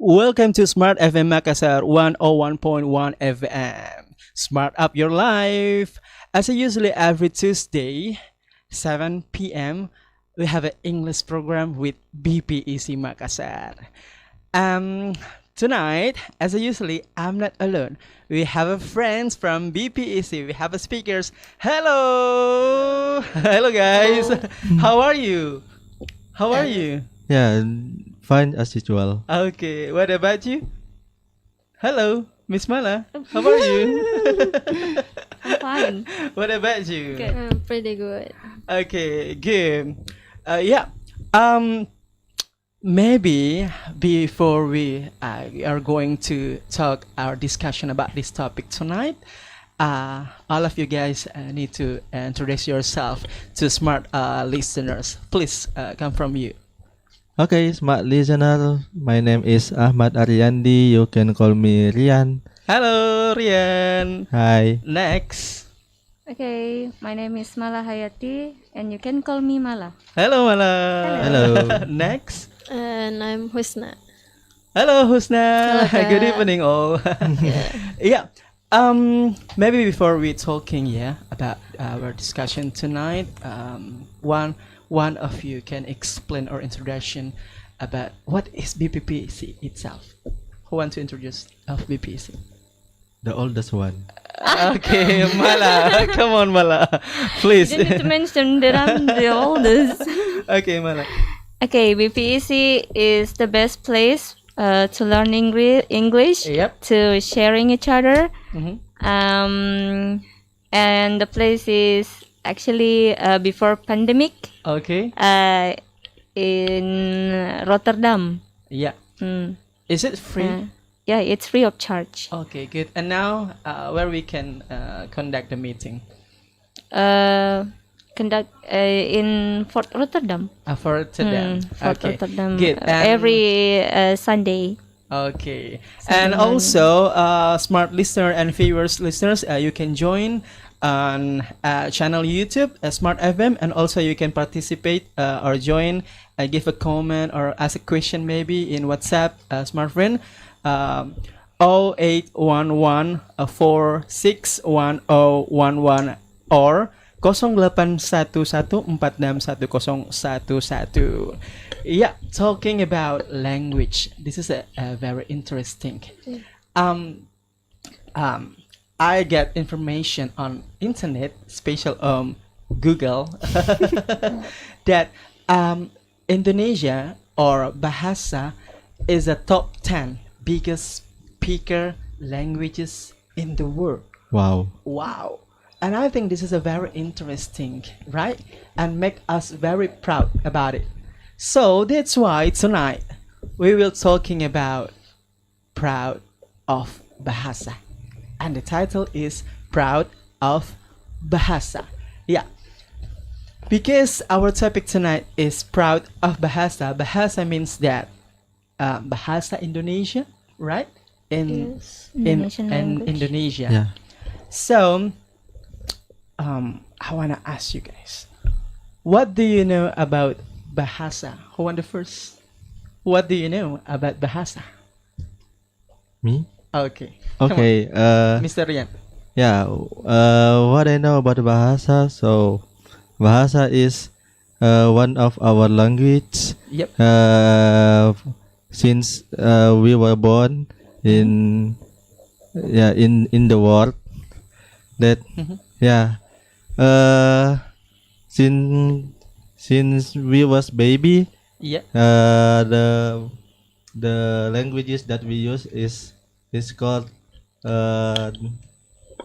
Welcome to SMARTFM Makassar 101.1 FM. Smart up your life. As usually every Tuesday, 7 p.m., we have an English program with BPEC Makassar. Um, Tonight, as usually, I'm not alone. We have a friends from BPEC. We have a speakers. Hello, hello guys. How are you? How are you? Yeah, fine as usual. Okay, what about you? Hello, Miss Mala. How are you? I'm fine. What about you? Good. Pretty good. Okay, good. Yeah. Um, Maybe before we are going to talk our discussion about this topic tonight, all of you guys need to introduce yourself to smart listeners. Please come from you. Okay, smart listener. My name is Ahmad Aryandi. You can call me Rian. Hello, Rian. Hi. Next. Okay, my name is Mala Hayati, and you can call me Mala. Hello, Mala. Hello. Next. And I'm Husna. Hello, Husna. Hello, Good Kak. evening, all. Yeah. Maybe before we talking, about our discussion tonight, one of you can explain or introduction about what is BPPC itself. Who want to introduce of BPC? The oldest one. Okay, Mala. Come on, Mala. Please. You didn't need to mention that I'm the oldest. Okay, Mala. Okay, BPEC is the best place to learn English, Yep. to sharing each other. Mhm. And the place is actually before pandemic Okay. in Rotterdam. Yeah. Mm. Is it free? Yeah, it's free of charge. Okay, good. And now, where we can conduct the meeting? Conduct in Fort Rotterdam. For Rotterdam. Fort Okay, Rotterdam. good. Every Sunday. Okay, Sunday and morning. also, smart listener and viewers, listeners, you can join on channel YouTube, Smart FM, and also you can participate or join, give a comment or ask a question maybe in WhatsApp, Smart Friend. 0811 461011 or 0811461011. Yeah, talking about language. This is a very interesting. Um, I get information on internet, special Google, that Indonesia or Bahasa is a top 10 biggest speaker languages in the world. Wow. Wow. And I think this is a very interesting, right? And make us very proud about it. So that's why tonight we will talking about proud of Bahasa. And the title is Proud of Bahasa. Yeah. Because our topic tonight is proud of Bahasa. Bahasa means that Bahasa Indonesia, right? Yes. Indonesian language. Indonesia. Yeah. So, I wanna ask you guys, what do you know about Bahasa? Who went the first? What do you know about Bahasa? Me? Okay. Come Okay. on, Mr. Rian. Yeah. What I know about Bahasa. So, Bahasa is one of our language. Yep. Since we were born in in the world that Mhm. yeah since we was baby Yeah. the languages that we use is called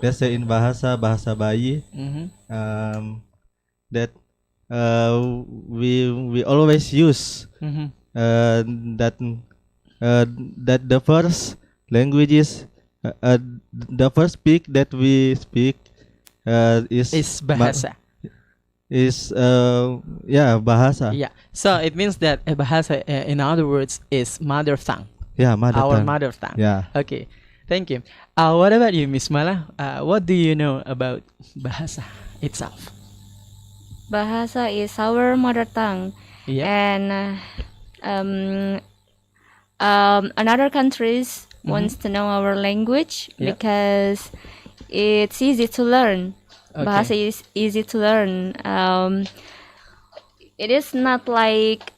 let's say in bahasa bayi, Mm-hmm. that we always use Mm-hmm. uh, that that the first languages the first speak that we speak It's Bahasa. bahasa. Yeah. So it means that Bahasa, in other words, is mother tongue. Yeah, mother Our tongue. mother tongue. Yeah. Okay. Thank you. What about you, Miss Mala? What do you know about Bahasa itself? Bahasa is our mother tongue. Yeah. And um, another countries wants to know our language because it's easy to learn. Bahasa is easy to learn. It is not like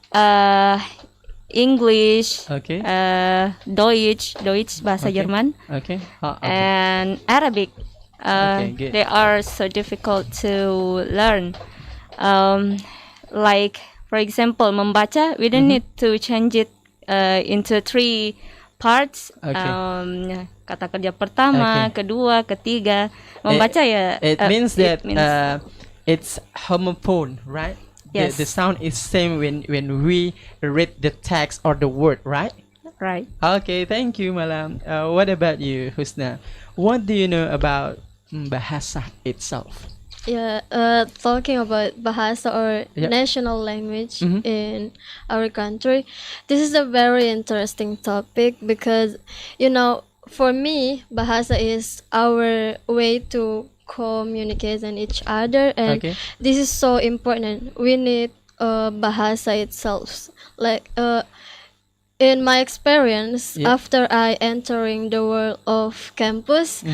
English, Deutsch bahasa Jerman, and Arabic. They are so difficult to learn. Like for example, membaca, we don't need to change it into 3 parts. Kata kerja pertama, kedua, ketiga. Membaca It means that means it's homophone, right? Yes. The sound is same when we read the text or the word, right? right. Okay, thank you, Malam. What about you, Husna? What do you know about Bahasa itself? Yeah, talking about Bahasa or national language in our country, this is a very interesting topic because, for me, Bahasa is our way to communicate with each other, and this is so important. We need Bahasa itself. Like, in my experience, after I entering the world of campus,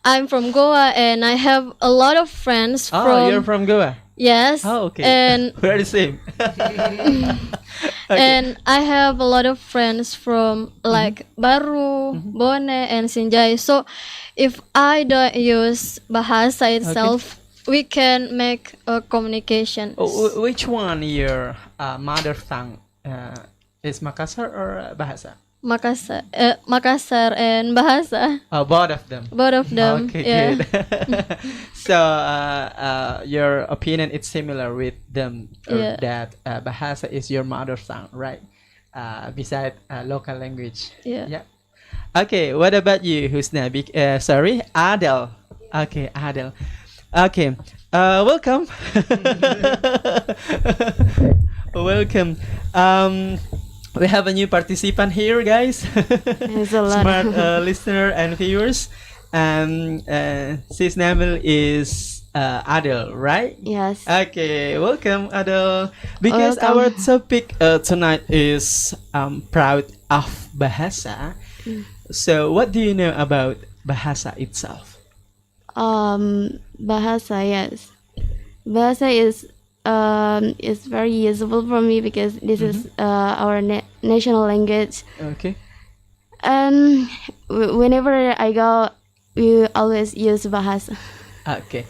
I'm from Goa and I have a lot of friends from. You're from Goa? Yes. Oh, okay. And we're the same. and I have a lot of friends from like Baru, Bone, and Sinjai. So if I don't use Bahasa itself, we can make a communication. Which one your mother tongue? Is Makassar or Bahasa? Makassar and Bahasa. Oh, both of them. Both of them. Okay, yeah. good. So, your opinion is similar with them that Bahasa is your mother tongue, right? Beside local language. Yeah. Okay, what about you, Husna? Sorry, Adel. Okay, Adel. Okay, welcome. Welcome. We have a new participant here, guys. Smart listener and viewers. His name is Adel, right? Yes. Okay, welcome, Adel. Because our topic tonight is proud of Bahasa. So, what do you know about Bahasa itself? Bahasa, yes. Bahasa is very useful for me because this is our national language. Okay. And whenever I go, we always use Bahasa. Okay.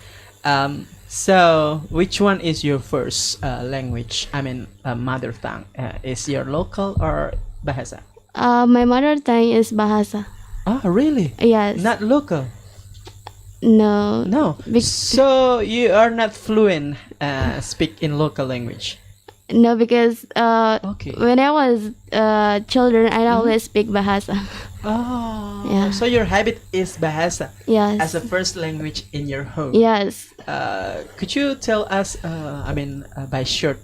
So, which one is your first language? I mean, mother tongue. Is your local or Bahasa? My mother tongue is Bahasa. Oh, really? Yes. Not local? No. No. So, you are not fluent speak in local language? No, because when I was children, I always speak Bahasa. Oh. Yeah. So, your habit is Bahasa? Yes. As a first language in your home? Yes. Could you tell us, by short,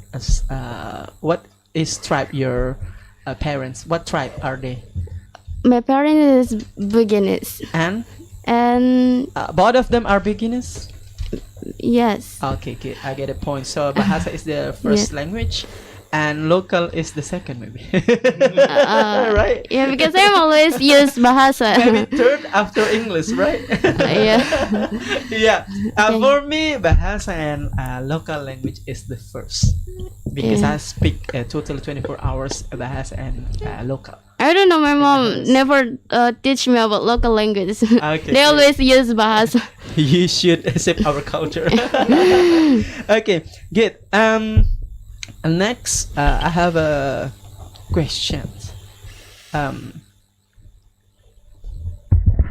what is tribe your parents? What tribe are they? My parents is beginners. And both of them are beginners? Yes. Okay, good. I get a point. So Bahasa is the first language and local is the second, maybe. Right? Yeah, because I always use Bahasa. Maybe third after English, right? Yeah. Yeah. For me, Bahasa and local language is the first. Because I speak total 24 hours Bahasa and local. I don't know, my mom never teach me about local language. Okay, they always use Bahasa. You should accept our culture. Okay, good. Next, I have a question.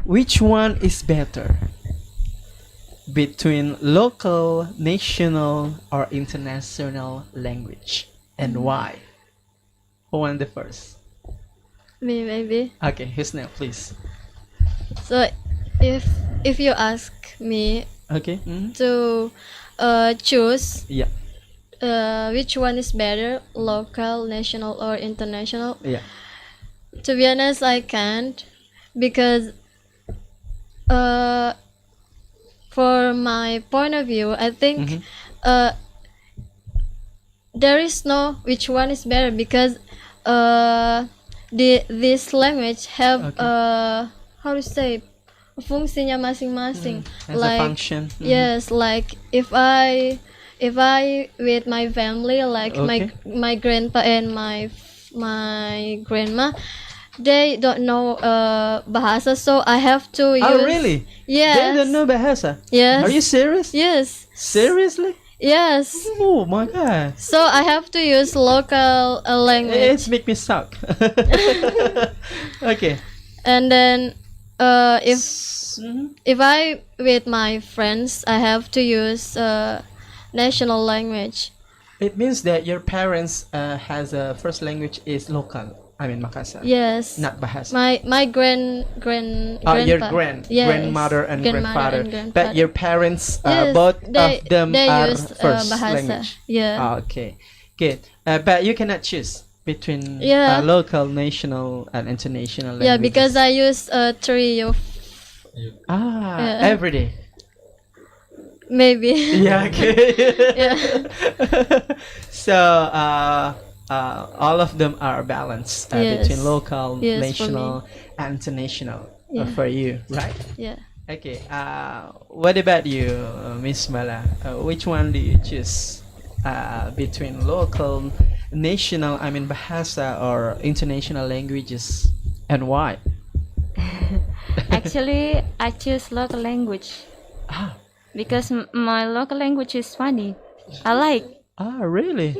Which one is better between local, national, or international language, and why? Who won the first? Me, maybe. Okay, Husna, please. So, if you ask me to choose which one is better, local, national, or international, to be honest, I can't, because for my point of view, I think there is no which one is better, because this language have Okay. how to say, fungsinya masing-masing. As a function. Yes, like if I with my family, like Okay. my grandpa and my grandma, they don't know bahasa, so I have to use. Oh, really? Yes. They don't know Bahasa. Yes. Are you serious? Yes. Seriously? Yes. Oh my god. So I have to use local language. It's make me suck. Okay. And then if Mhm. I with my friends, I have to use national language. It means that your parents has a first language is local. I mean Makassar. Yes. Not Bahasa. My Your grandpa. Yes. grandmother and grandfather. and But your parents, Yes, both they- of them they are use, first bahasa. language. Yeah. Okay, good. But you cannot choose between Yeah. local, national, and international languages. Yeah, because I use three of Yeah. Every day. maybe. Yeah, okay. Yeah. So all of them are balanced Yes. between local, Yes, for national, and international Yeah. for you, right? Yeah. Okay. What about you, Miss Mala? Which one do you choose between local, national, I mean Bahasa, or international languages, and why? Actually, I choose local language Ah, because my local language is funny. I like. really?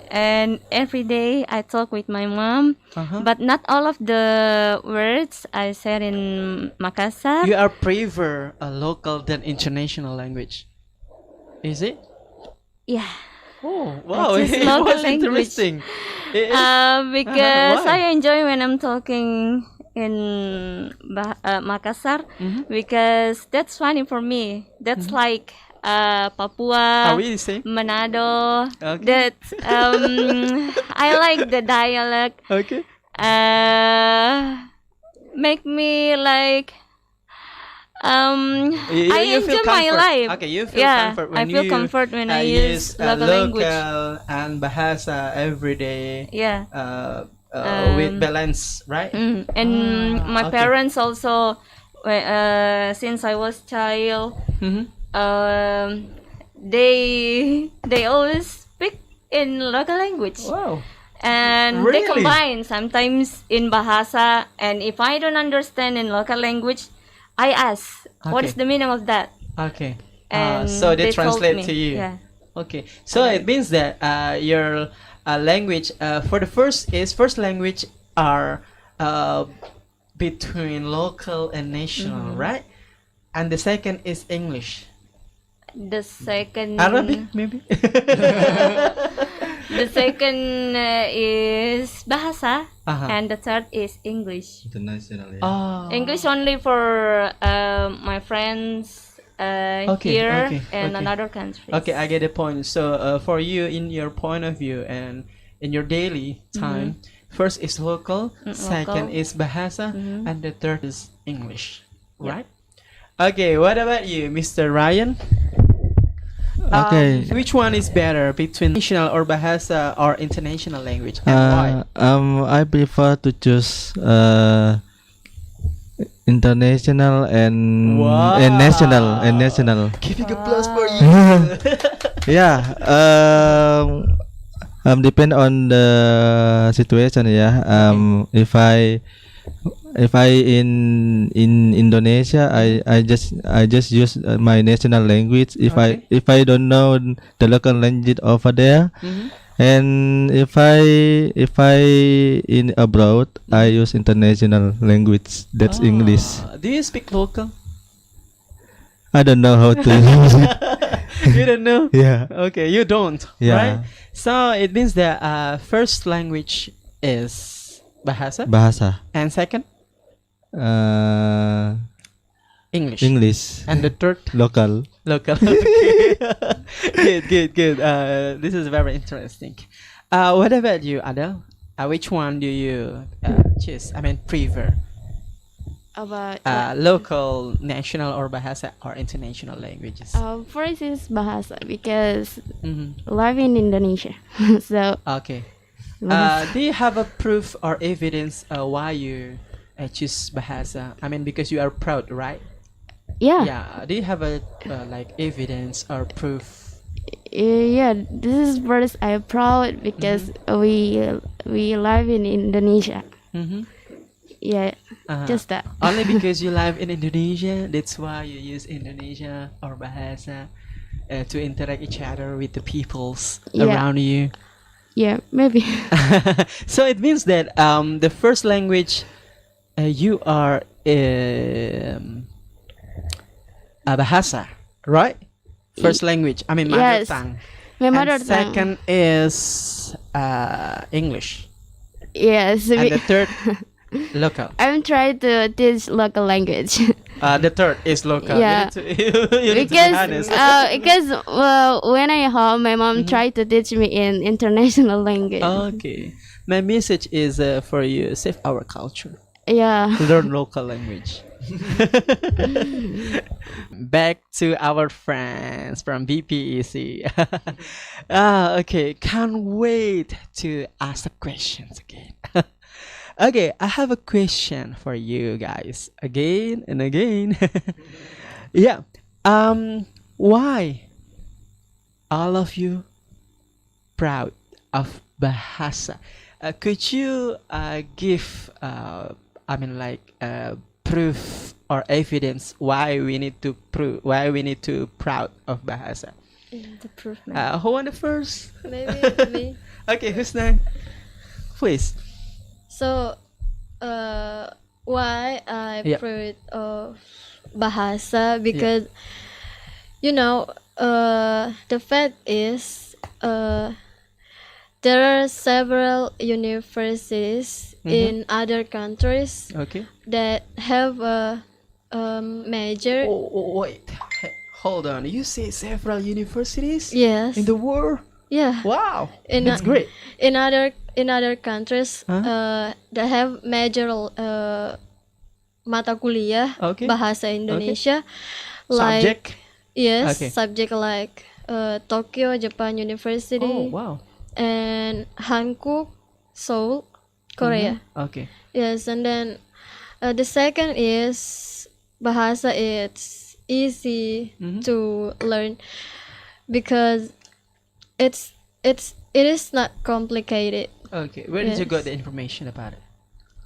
And every day I talk with my mom, Uh-huh. but not all of the words I said in Makassar. You are prefer a local than international language, is it? Yeah, Oh, wow! choose It local was language. interesting. It is- because why? I enjoy when I'm talking in Makassar Mhm. because that's funny for me. That's like Papua, Are we the same? Manado. Okay. That I like the dialect. Okay. Make me like You- I you feel enjoy my comfort. life. Okay, you feel Yeah, comfort I when feel you comfort when I use local language. local and Bahasa every day. Yeah. With balance, right? And my okay. parents also, since I was child, Mm-hmm. they always speak in local language. Wow. And they Really? combine sometimes in Bahasa, and if I don't understand in local language, I ask what Okay. is the meaning of that, Okay. and So they told translate me. to you. Yeah. Okay. So it means that your language for the first language are between local and national, right? And the second is English. The second Arabic maybe. The second is Bahasa, Uh-huh. and the third is English. International. Yeah. Oh. English only for my friends here and okay. another countries. Okay, I get the point. So for you, in your point of view and in your daily time, first is local, second local. is Bahasa, and the third is English, right? Okay, what about you, Mr. Ryan? Okay. Which one is better between national or Bahasa or international language, and why? I prefer to choose international and Wow. national. Giving a plus for you. Yeah. Depend on the situation. Yeah. If I in Indonesia, I just use my national language. If Okay. I don't know the local language over there, Mhm. and if I in abroad, I use international language. That's English. Do you speak local? I don't know how to use it. You don't know? Yeah. Okay, you don't, Yeah. right? So it means that first language is Bahasa, Bahasa. and second English, English. and the third Local. local. Okay. Good. This is very interesting. What about you, Adele? Which one do you choose? I mean, prefer About local, national, or Bahasa or international languages? first is Bahasa because Mhm. live in Indonesia. So Okay. Do you have a proof or evidence why you choose Bahasa? I mean, because you are proud, right? Yeah. Yeah. Do you have a like evidence or proof? Yeah, this is first I'm proud because we live in Indonesia. Mm-hmm. Yeah, just that. Only because you live in Indonesia, that's why you use Indonesia or Bahasa to interact each other with the peoples around you. Yeah, maybe. So it means that the first language you are Bahasa, right? First language, I mean mother Yes, tongue. my mother And tongue. second is English. Yes, And the third, local. I'm trying to teach local language. The third is local. Yeah. You need to, you need to be honest. because when I home, my mom tried to teach me in international language. Okay. My message is for you: save our culture. Yeah. Learn local language. Back to our friends from BPEC. Okay, can't wait to ask the questions again. Okay, I have a question for you guys again and again. Yeah. Why all of you proud of Bahasa? Could you give proof or evidence why we need to proud of Bahasa? The proof. Who want the first? Maybe me. Okay, who's next? Please. So, why I Yeah. proud of Bahasa? Because the fact is, there are several universities in other countries Okay. that have a major. Wait. Hold on. You say several universities Yes. in the world? Yeah. Wow. In That's great. In other countries, they have major mata kuliah Okay. bahasa Indonesia, like Subject. yes, Okay. subject like Tokyo Japan University Oh, wow. and Hankook Seoul Korea. Okay. Yes, and then the second is bahasa. It's easy to learn because it is not complicated. Okay. Where did you Yes. got the information about it?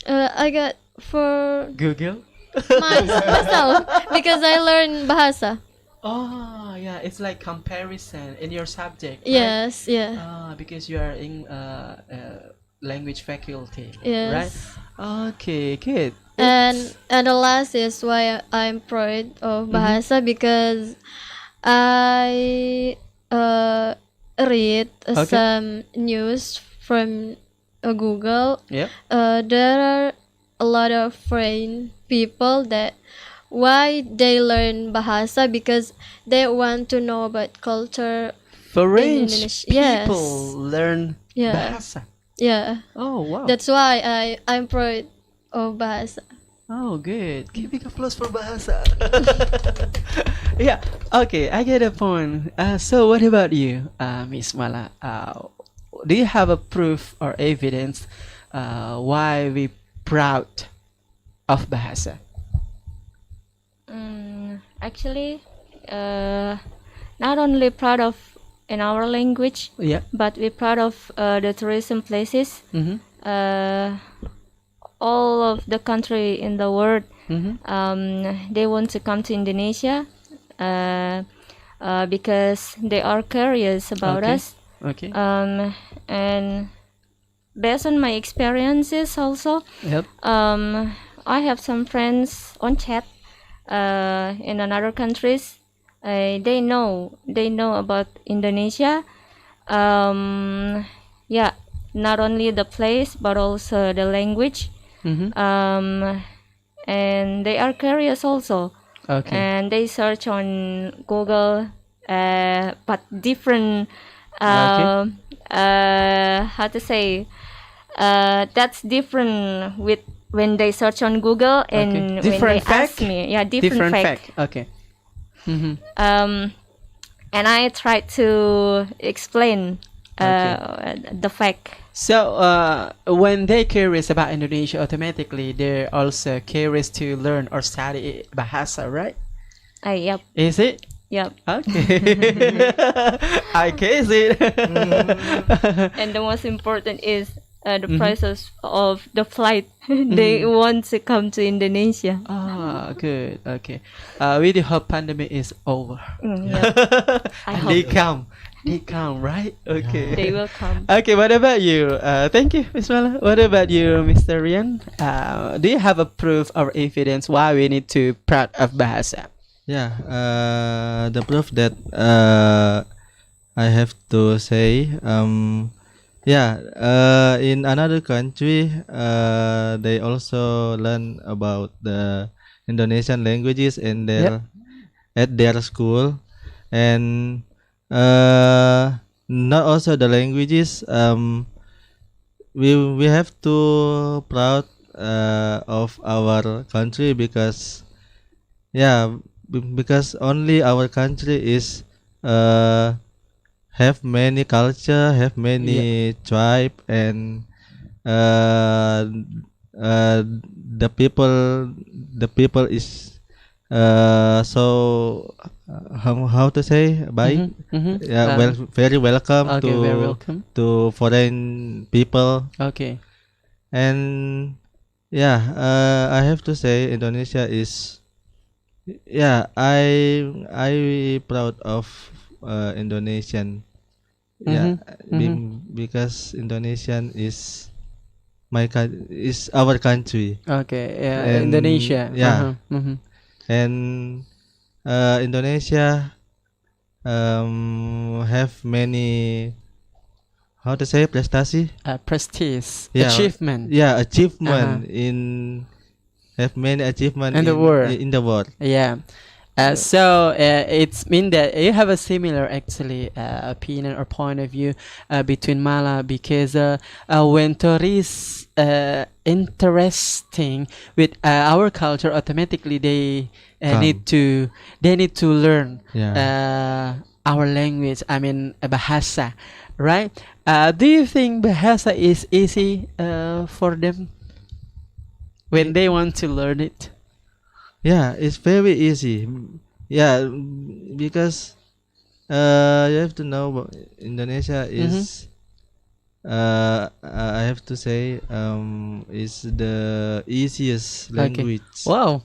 I got for Google? myself because I learned bahasa. Oh, yeah. It's like comparison in your subject. Right? Yes, yeah. Because you are in language faculty. Yes. Right? Okay, good. And the last is why I'm proud of bahasa because I read some news from Google. Yeah. There are a lot of foreign people that why they learn bahasa because they want to know about culture. Foreign Indonesia. people Yes. learn Yeah. Bahasa. Yeah, Oh, wow. that's why I'm proud of bahasa. Oh, good. Give big applause for Bahasa. Yeah. Okay, I get a point. So, what about you, Miss Mala? Do you have a proof or evidence why we proud of Bahasa? Actually, not only proud of in our language, Yeah. but we're proud of the tourism places. Mm-hmm. All of the country in the world, Mm-hmm. they want to come to Indonesia because they are curious about Okay. us. Okay. And based on my experiences also, Yep. I have some friends on chat in another countries. They know about Indonesia. Yeah, not only the place but also the language. Mm-hmm. And they are curious also. Okay. And they search on Google, but different. How to say? That's different with when they search on Google and Okay. when Different they ask fact? me. Yeah, different fact. Okay. Mm-hmm. And I try to explain the fact. So when they curious about Indonesia, automatically they're also curious to learn or study Bahasa, right? Yep. Is it? Yep. Okay. I guess it. And the most important is the process of the flight. They want to come to Indonesia. Ah, good. Okay. We do hope pandemic is over. Yep. I And hope they come. They come, right? Okay. they will come. Okay, what about you? Thank you, Miss Mala. What about you, Mr. Rian? Do you have a proof or evidence why we need to proud of Bahasa? Yeah, the proof that I have to say, in another country, they also learn about the Indonesian languages in their at their school, and not also the languages. We have to proud of our country because because only our country is have many culture, have many tribe, and the people is so how to say bye. Very welcome Okay, very welcome. to foreign people, Okay. and I have to say Indonesia is I proud of Indonesian, because Indonesian is is our country. Okay. Yeah. And, Indonesia. yeah. Uh-huh. And Indonesia have many, how to say, prestasi, Prestige. Yeah. Achievement. achievement in have many achievement In the world. in the world. Yeah. So it's mean that you have a similar actually opinion or point of view between Mala, because when tourists interesting with our culture, automatically they need to learn our language. I mean Bahasa, right? Do you think Bahasa is easy for them when they want to learn it? Yeah, it's very easy. Yeah, because you have to know Indonesia is I have to say is the easiest language. Wow,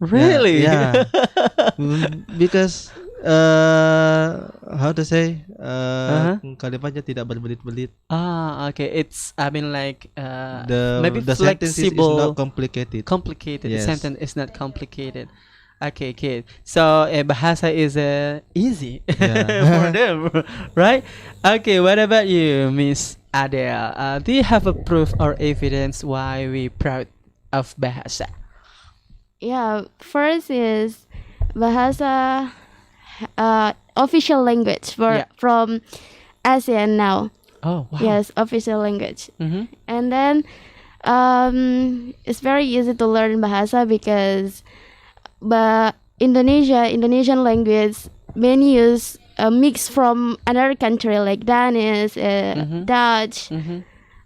really? Yeah. Because how to say kalimatnya tidak berbelit-belit. Okay. It's, I mean, like maybe the sentence is flexible. not complicated. Complicated. Yes. The sentence is not complicated. Okay, good. So Bahasa is easy for them, right? Okay. What about you, Miss Adele? Do you have a proof or evidence why we proud of Bahasa? Yeah, first is Bahasa official language from ASEAN now. Oh, wow. Yes, official language. Mm-hmm. And then it's very easy to learn Bahasa because Indonesian language many use a mix from another country like Danish, Dutch,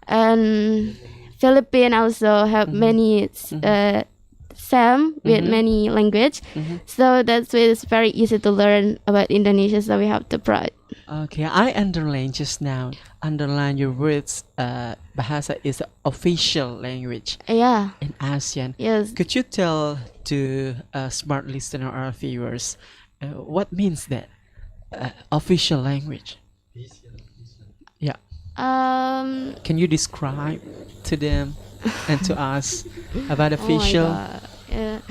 and Philippines also have many same with many language. So that's why it's very easy to learn about Indonesia, so we have to pride. Okay, I underline just now. Underline your words. Bahasa is official language Yeah. in ASEAN. Yes. Could you tell to smart listener or viewers what means that official language? Yeah. Can you describe to them and to us about official? Oh my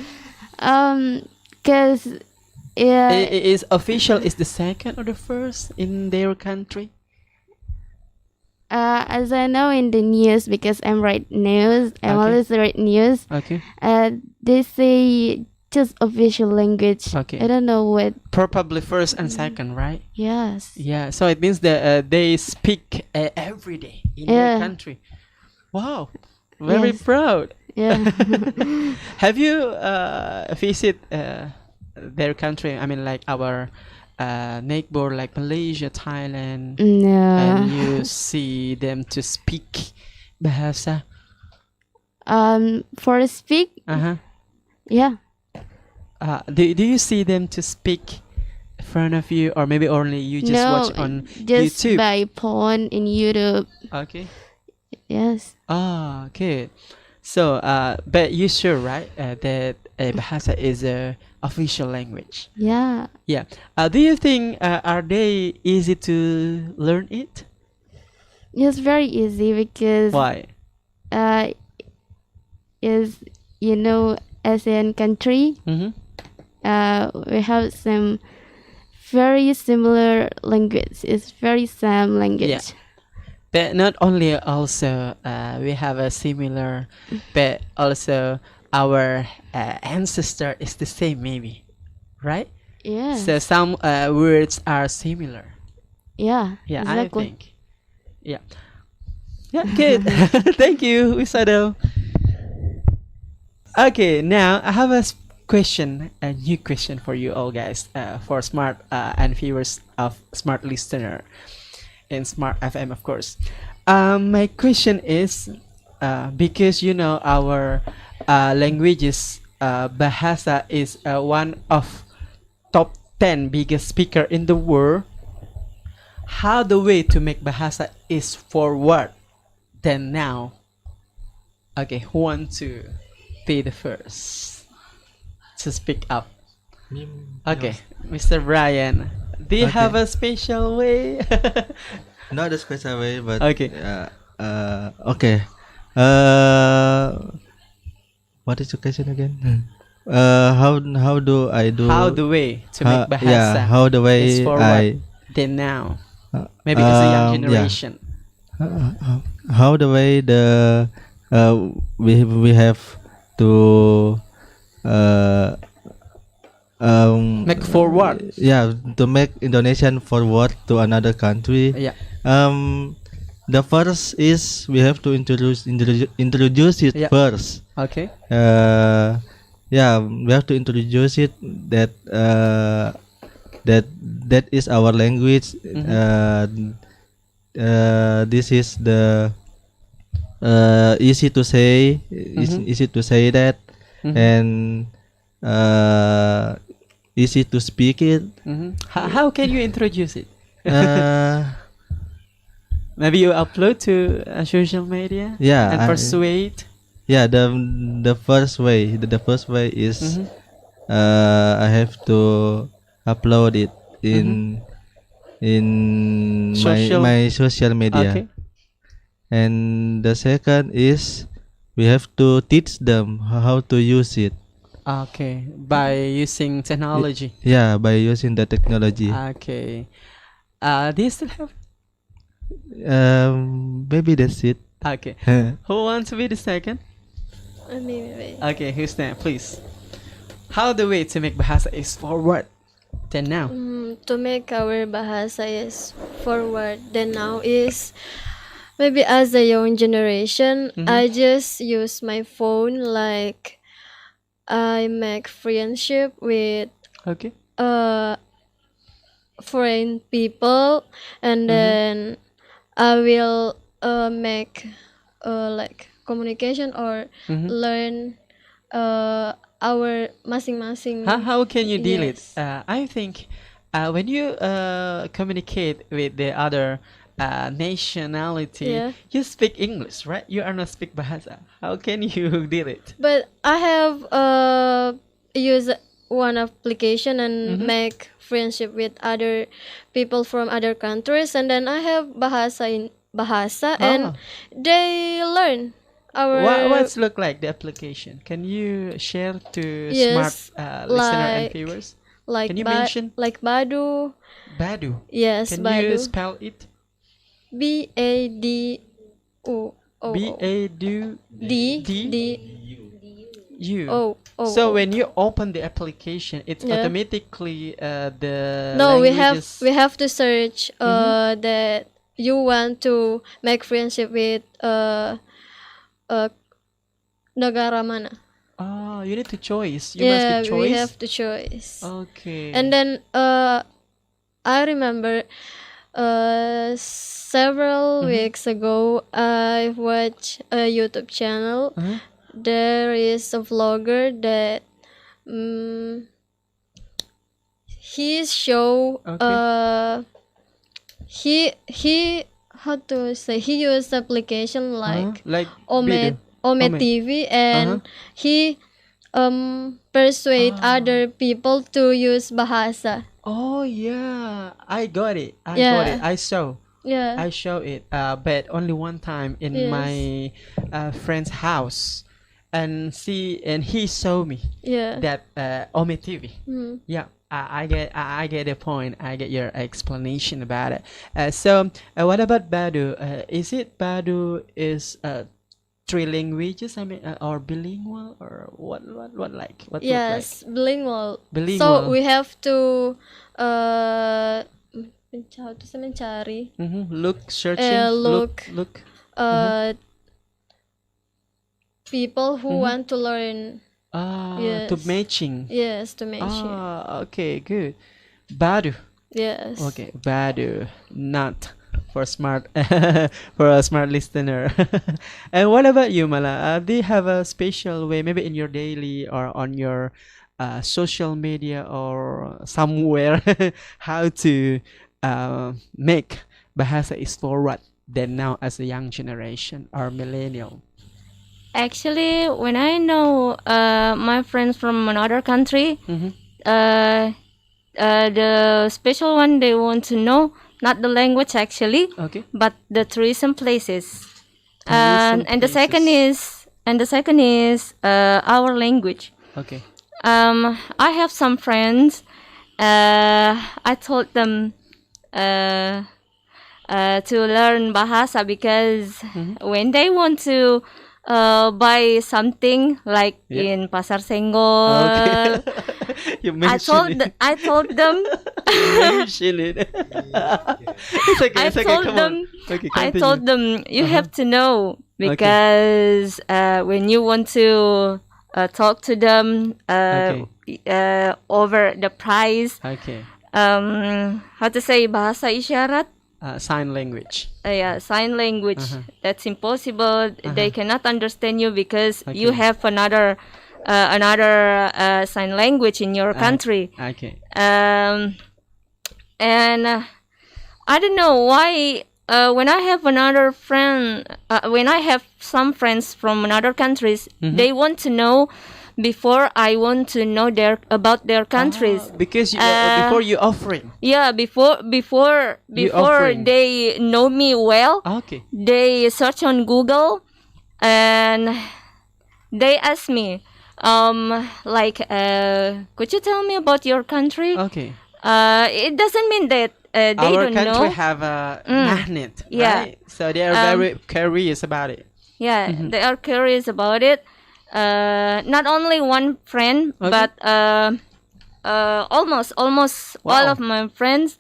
God. Cause Is official is the second or the first in their country? as I know in the news, because I'm write news, I'm Okay. always write news. Okay. They say just official language. Okay. I don't know what. Probably first and second, right? Yes. Yeah. So it means that they speak every day in their country. Wow. Very Yes. proud. Yeah. Have you visit their country? I mean, like our neighbor like Malaysia, Thailand, No. and you see them to speak bahasa? For speak, yeah. Do you see them to speak in front of you, or maybe only you just No, watch on just YouTube? by phone in YouTube. Okay. Yes. Okay. So, but you sure, right, that Bahasa is a official language? Yeah. Yeah. Do you think are they easy to learn it? It's very easy because Why? is ASEAN country. Mm-hmm. We have some very similar language. It's very same language. Yeah. But not only also we have a similar, but also our ancestor is the same maybe, right? Yeah. So some words are similar. Yeah. Yeah, exactly. I think. Yeah. Yeah, good. Thank you, Wisado. Okay, now I have a question, a new question for you all guys, for smart and viewers of Smart Listener in Smart FM, of course. My question is, because our languages, Bahasa is one of top 10 biggest speaker in the world. How the way to make Bahasa is forward than now? Okay, who want to be the first to speak up? Okay, Mr. Brian, do you have a special way? Not a special way, but Okay. Okay. What is your question again? How do I do? How the way to make Bahasa Yeah, how the way is forward I than now? Maybe as a young yeah. generation. How the way the we have to Make forward. yeah, to make Indonesian forward to another country. Yeah. The first is we have to introduce it Yeah. first. Okay. Yeah, we have to introduce it that that is our language. This is the easy to say, easy to say that, and easy to speak it. How can you introduce it? uh, Maybe you upload to social media. Yeah, And persuade. yeah, the first way is I have to upload it in my social media. Okay. And the second is we have to teach them how to use it. Okay. By using technology. Yeah, by using the technology. Okay. Do you still have? Maybe that's it. Okay. Who wants to be the second? Maybe. Okay, who's that? Please. How the way to make Bahasa is forward than now? To make our bahasa is forward than now is maybe as a young generation, I just use my phone, like I make friendship with Okay. foreign people, and then I will make like communication or learn our masing-masing. How can you deal Yes. it? I think when you communicate with the other nationality, Yeah. you speak English, right? You are not speak Bahasa. How can you deal it? But I have used one application and make friendship with other people from other countries, and then I have bahasa and they learn our What's look like the application? Can you share to Yes, smart listener and like- viewers? like Can you mention like Badu. Badu? Yes, Can Badu. you spell it? BADU. U. Oh. So when you open the application, it's Yeah. automatically the No, languages. we have to search that you want to make friendship with negara mana. You need to choice. You Yeah, must be we choice. have to choice. Okay. And then I remember several weeks ago I watched a YouTube channel. There is a vlogger that he show he how to say, he used application like video. Ome TV, and he persuade other people to use Bahasa. Oh yeah, I got it. I Yeah. got it. I saw. Yeah. I show it. But only one time in Yes. my friend's house, and he showed me Yeah. that Ome TV. Mm. Yeah. I get the point. I get your explanation about it. So what about Badu? Is it Badu is three languages? I mean, or bilingual, or what like what look Yes, bilingual. Bilingual. So we have to how to say, mencari like? Look, searching. look. Look. People who want to learn. To Yes. matching. Yes, to mention. Okay, good. Badu. Yes. Okay, Badu, not for smart for a smart listener. And what about you, Mala? Do you have a special way, maybe in your daily or on your social media or somewhere, how to make Bahasa is forward than now as a young generation or millennial? Actually, when I know my friends from another country, the special one they want to know, not the language actually, Okay. but the tourism places. Tourism And the second is our language. Okay. I have some friends. I told them to learn Bahasa because when they want to buy something like in Pasar Senggol, Okay. You mentioned it. I told them Mention it. It's okay. It's okay. Come on. Okay, I continue. told them you have to know because when you want to talk to them over the price, Okay. how to say, bahasa isyarat, Sign language. yeah, sign language. That's impossible. They cannot understand you because you have another sign language in your country. Okay. And I don't know why when I have another friend, when I have some friends from another countries, they want to know before I want to know about their countries. Because you, before you offering. Yeah, before offering. they know me well, Okay. they search on Google and they ask me, like, could you tell me about your country? Okay. It doesn't mean that they Our don't country know. have a magnet, Yeah. right? So they are very curious about it. Yeah, they are curious about it. Not only one friend, but almost all of my friends.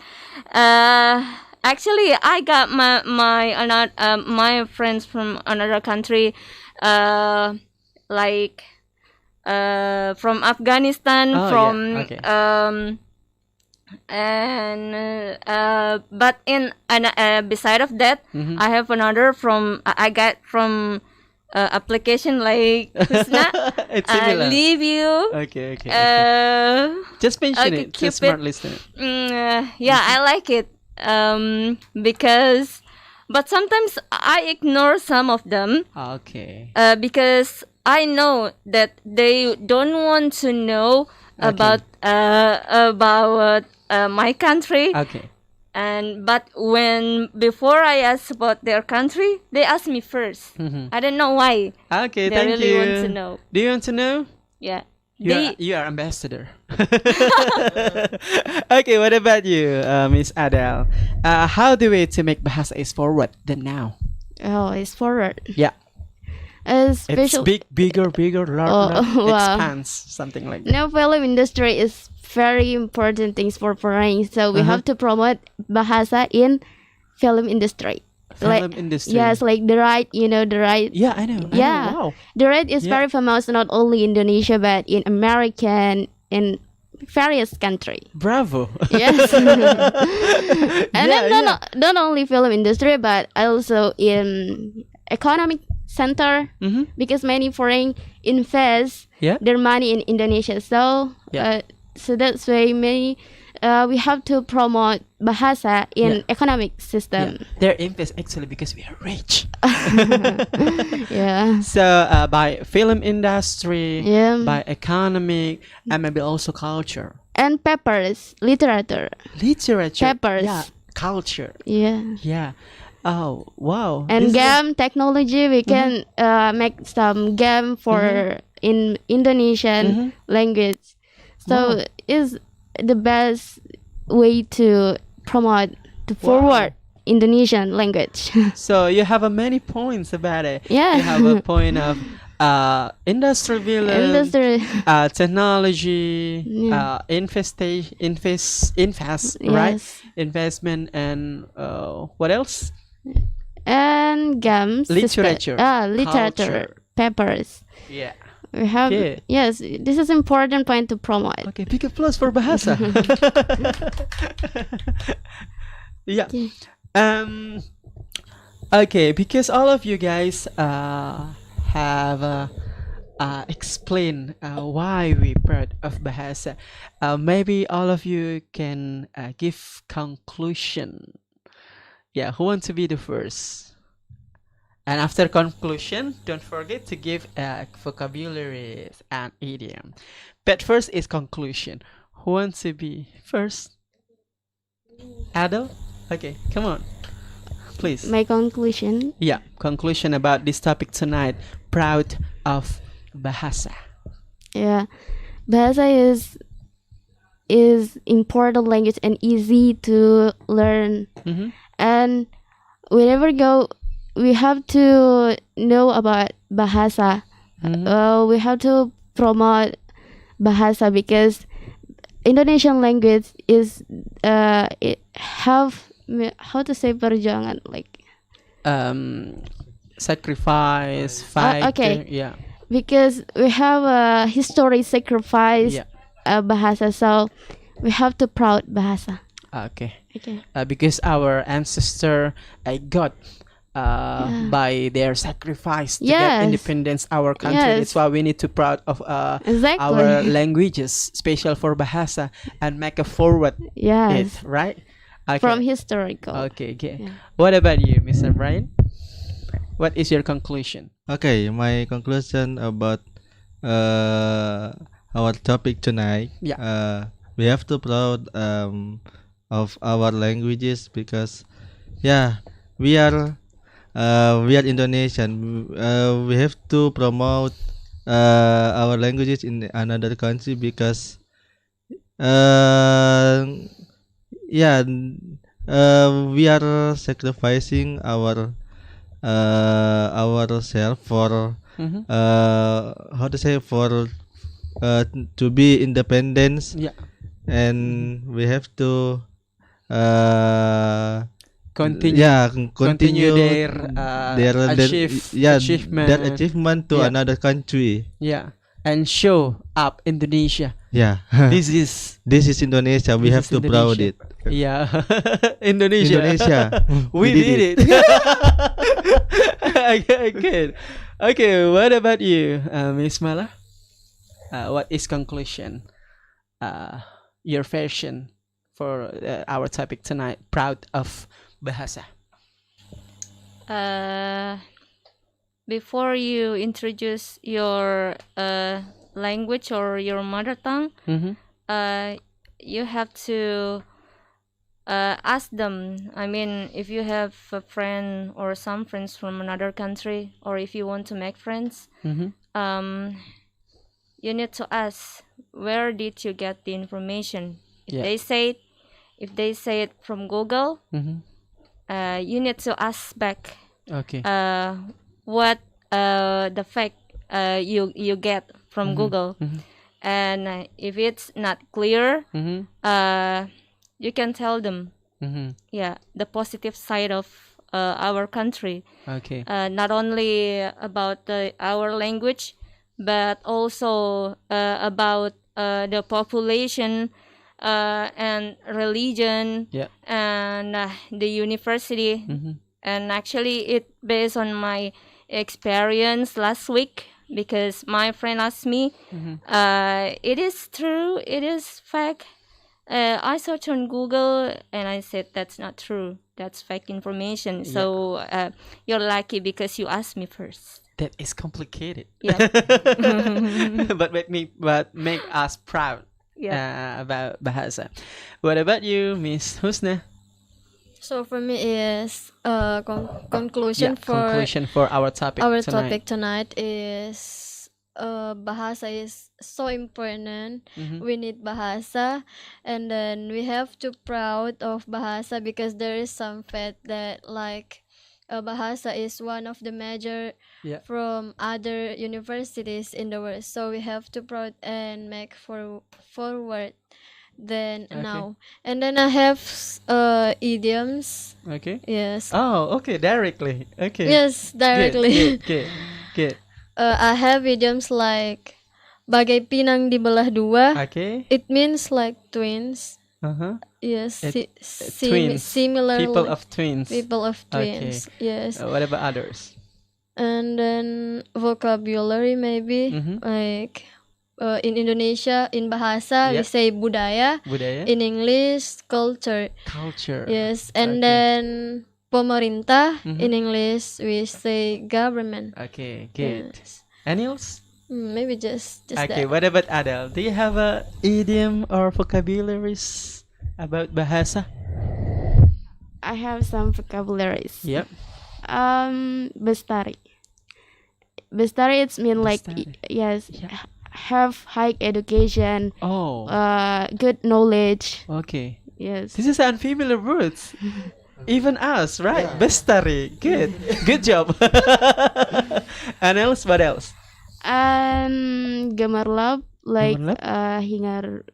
Actually, I got my friends from another country, like from Afghanistan, but beside of that, I have another from I got from application like Husna. It's similar. Leave you. Okay. Just mention okay, it. keep Just smart it. listener. Yeah, I like it because, but sometimes I ignore some of them Okay. because I know that they don't want to know about my country. Okay. But before I ask about their country, they ask me first. I don't know why. Okay. They Thank really you. want to know. Do you want to know? Yeah. You are ambassador. Okay, what about you, Miss Adele? How do we to make Bahasa is forward than now? Oh, it's forward. Yeah, it's Especially bigger, larger, wow. expands, something like that. now film industry is very important things for foreign. So we have to promote Bahasa in film industry. Film industry. Yes, like the right, the right. Yeah, I know. Yeah. Wow. The right is very famous not only in Indonesia but in American, in various country. Bravo. Yes. And then not only film industry, but also in economic center, because many foreign invest their money in Indonesia. So so that's why many we have to promote bahasa in economic system. They're invest actually because we are rich. Yeah. So by film industry, by economic, and maybe also culture. And papers, literature, Papers. Yeah, culture. Yeah. Oh, wow. And game technology, we can make some game for in Indonesian language. So is the best way to promote, to forward Indonesian language. So you have many points about it. Yeah. You have a point of industry, technology, right? Investment, and what else? And games, literature, literature, papers. Yeah. We have yes. This is important point to promote. Okay, big applause for Bahasa. Yeah. Okay, because all of you guys have explained why we part of Bahasa. Maybe all of you can give conclusion. Yeah, who wants to be the first? And after conclusion, don't forget to give vocabularies and idiom. But first is conclusion. Who wants to be first? Adel? Okay, come on. Please. My conclusion. Yeah, conclusion about this topic tonight. Proud of Bahasa. Yeah, Bahasa is important language and easy to learn. And whenever go, we have to know about Bahasa. We have to promote Bahasa because Indonesian language is it have, how to say, perjuangan, like sacrifice, fight. Okay. Yeah. Because we have a history sacrifice Bahasa, so we have to proud Bahasa. Okay. Okay. Because our ancestor got by their sacrifice to get independence our country. That's why we need to proud of our languages, special for Bahasa, and make a forward it, right? Okay. From historical. Okay. What about you, Mr. Brian? What is your conclusion? Okay, my conclusion about our topic tonight. We have to proud of our languages because we are Indonesian. We have to promote our languages in another country because we are sacrificing ourselves for how to say, for to be independence, and we have to continue their achievement to another country. And show up Indonesia. This is Indonesia. We have to proud it. Indonesia. We did it. Okay, good. Okay, what about you, Miss Mala? What is conclusion? Your version for our topic tonight. Proud of Bahasa. Before you introduce your language or your mother tongue, you have to ask them. I mean, if you have a friend or some friends from another country, or if you want to make friends, you need to ask, where did you get the information? If they say it from Google, you need to ask back. What the fact you get from Google, and if it's not clear, you can tell them the positive side of our country, not only about our language, but also about the population and religion Yeah. and the university. And actually it based on my experience last week, because my friend asked me, it is true, it is fake. I searched on Google and I said that's not true, that's fake information. So you're lucky because you asked me first. That is complicated. Yeah. but make us proud about Bahasa. What about you, Miss Husna? So for me is conclusion for our topic our tonight. topic tonight is bahasa is so important. We need bahasa, and then we have to proud of bahasa, because there is some fact that like bahasa is one of the major from other universities in the world. So we have to proud and make forward. Then now, and then I have idioms. Okay. Yes. Oh, okay. Directly. Okay. Yes, directly. Good. I have idioms like bagai pinang dibelah dua. Okay. It means like twins. Yes. Twins. Similar. People of twins. People of twins. Okay. Yes. What about others? And then vocabulary maybe like in Indonesia, in bahasa we say budaya. Budaya. In English, culture. Culture. Yes, and then pemerintah. In English we say government. Okay, good. Yes. Any else? Maybe just Okay, that. what about Adele? Do you have a idiom or vocabularies about bahasa? I have some vocabularies. Yep. Bestari. Bestari it's mean like Bestari. yes, have high education, Oh. good knowledge. Okay. Yes. This is unfamiliar words. Even us, right? Bestari. Good. Good job. And else, what else? And gemerlap like Gemerlap? hingar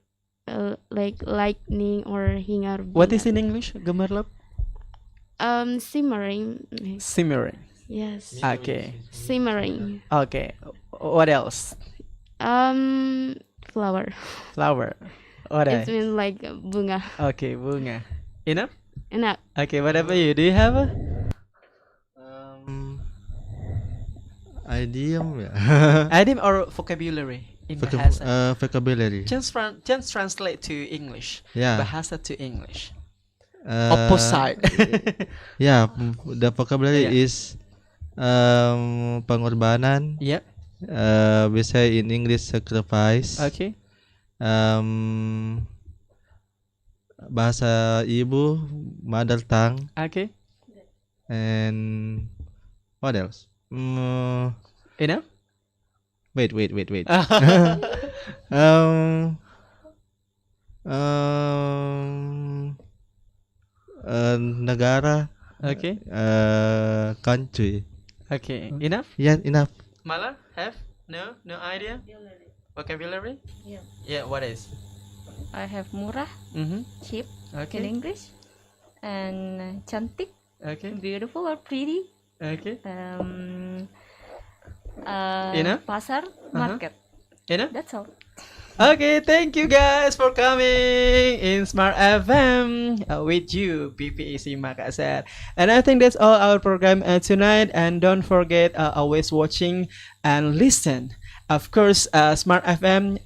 like lightning or hingar. What is in English? Gemerlap? Simmering. Simmering. Yes. Okay. Simmering. Okay. What else? Flower. Flower. What It else? means like bunga. Okay, bunga. Enough? Enak. Okay, what about you? Do you have a? Idiom ya. Idiom or vocabulary in bahasa? Vocabulary. Just translate to English. Yeah. Bahasa to English. Opposite. Yeah, the vocabulary Yeah. is pengorbanan. Yep. We say in English sacrifice. Okay. Bahasa ibu, mother tongue, Okay. and what else? Enough? Wait. um, negara, Okay. country. Okay. Enough? Yeah, enough. Mala? Have? No idea? Vocabulary? Yeah. Yeah, what is? I have murah, cheap in Okay. English, and cantik, Okay. beautiful or pretty. Okay. Enough? Pasar, market. Enough? That's all. Okay, thank you guys for coming in Smart FM with you, BPEC Makassar. And I think that's all our program tonight. And don't forget, always watching and listen. Of course, Smart FM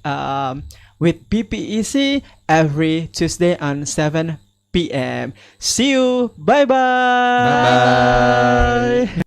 with BPEC every Tuesday on 7 p.m. See you. Bye-bye. Bye bye.